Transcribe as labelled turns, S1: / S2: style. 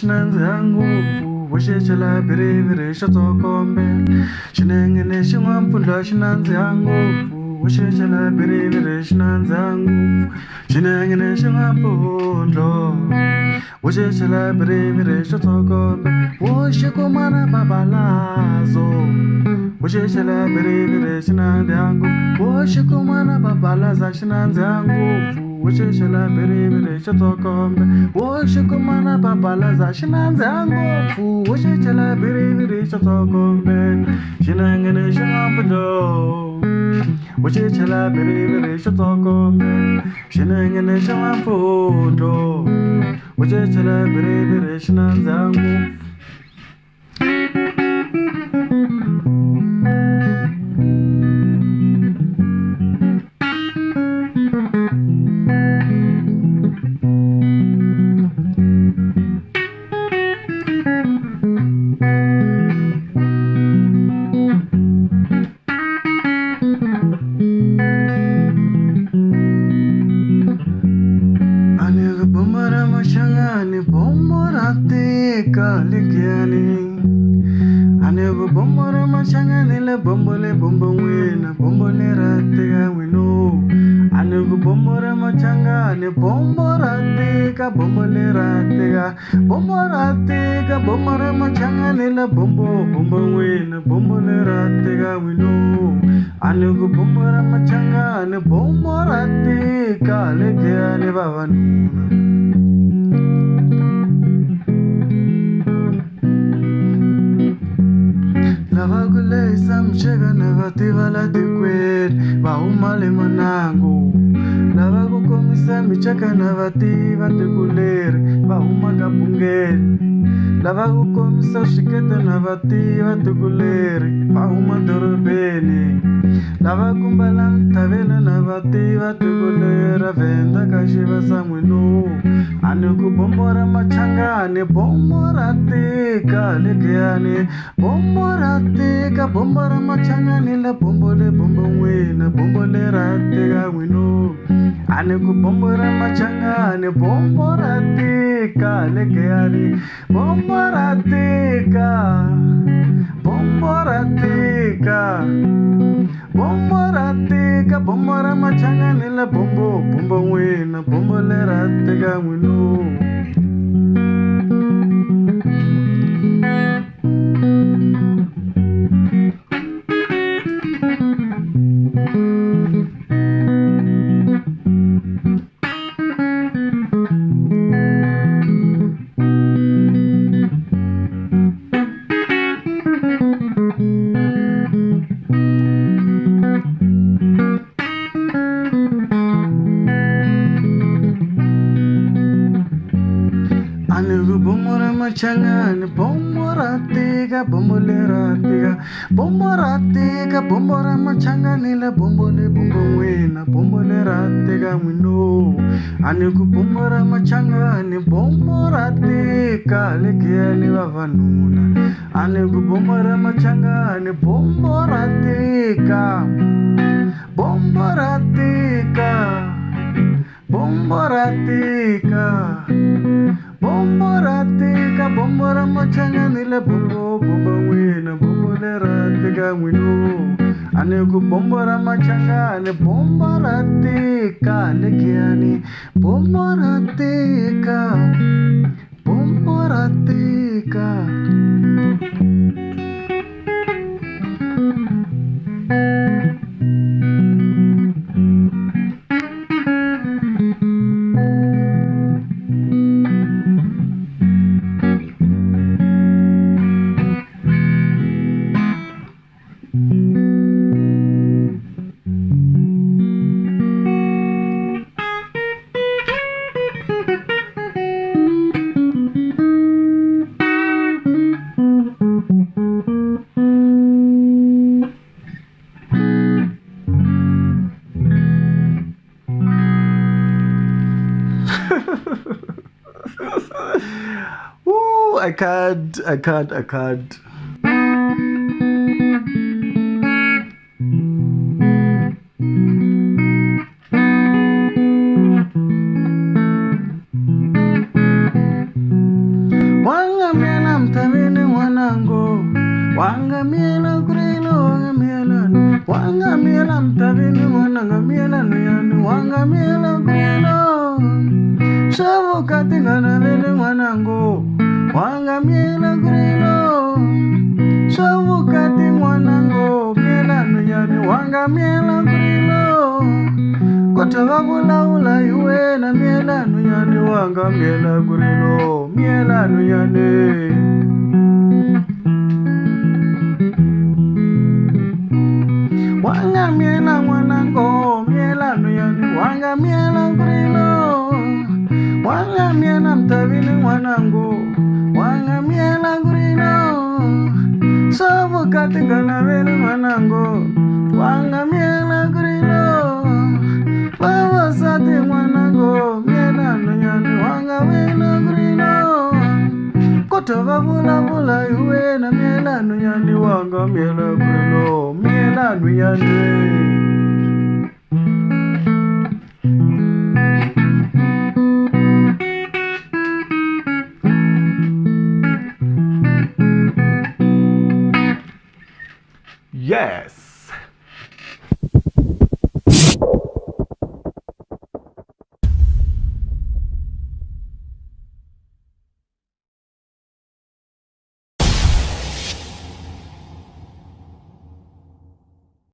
S1: xinandziha ngopfu wo xexela biriviri xo tsokombe xinengene xin'wampfundla xinandziha ngopfu wo xexela biriviri xinandziha ngopfu xinengene xin'wampfundlo wo xexela biriviri xo tsokombe wo xikumana babalazo wo xexela biriviri xinandziha ngopfu wo xikumana babalaza xinandziha ngopfu wo xexela biriviri xo tsokombe wo xikumana babalaza xinandziha ngopfu wo xexela biriviri xo tsokombe xinengene xin'wampfundlo wo xexela biriviri xo tsokombe xinengene xin'wampfundlo wo xexela biriviri xinandziha ngopfu Bombora machangani le bombole bombongwena bombole ratega wino anugu bombora machangani bomboratega bombole ratega bomboratega bombora machangani le bombongwena bombole ratega wino anugu bombora machangani bomboratega legeane bavanuna Lavagule samchega navativa la tikwet Bahumale manangu Lavagu komisa michaka navativa tikuler Bahuma kapungel Lavagu komisa shiketa navativa tikuler Bahuma dorobeni Lavagu mbalam tavela navativa tikuler Venda kashiva samwinu Anugu bombora machangane bombora tika legeane bombora tika bombora machangane la bombole bombongwena bombole ratega wino anugu bombora machangane bombora tika legeane bombora tika bombora tika bombora tika bombora machangane la bombongwena bombole ratega wino Changane bomboratega bomboleratega bomboratega bombora machangane la bombole bombongwena bomboleratega wino anugu bombora machangane bomboratega legeane vavanuna anugu bombora machangane bomboratega bomboratega bomboratega bomboratega bombora machangane la bombongwena bomboleratega wino anugu bombora machangane bomboratega legeane bomboratega bomboratega Ooh, I can't. wanga miela kurilo wanga miela nu wanga miela mtabini mwananga miela nu yani wanga miela kurilo shavu katingana vele mwanango wanga miela kurilo shavu kati mwanango miela nu yani wanga miela kurilo kotava vula vula yuwe na miela nu yani wanga miela kurilo miela nu yani wanga miela mwanango miela nu yani wanga miela kurilo wanga miela mtabini mwanango wanga miela kurilo sabu katingana vele mwanango wanga miela kurilo baba sati mwanango miela nu yani wanga miela kurilo kotova vula vula yuwe na miela nu yani wanga miela kurilo miela nu yani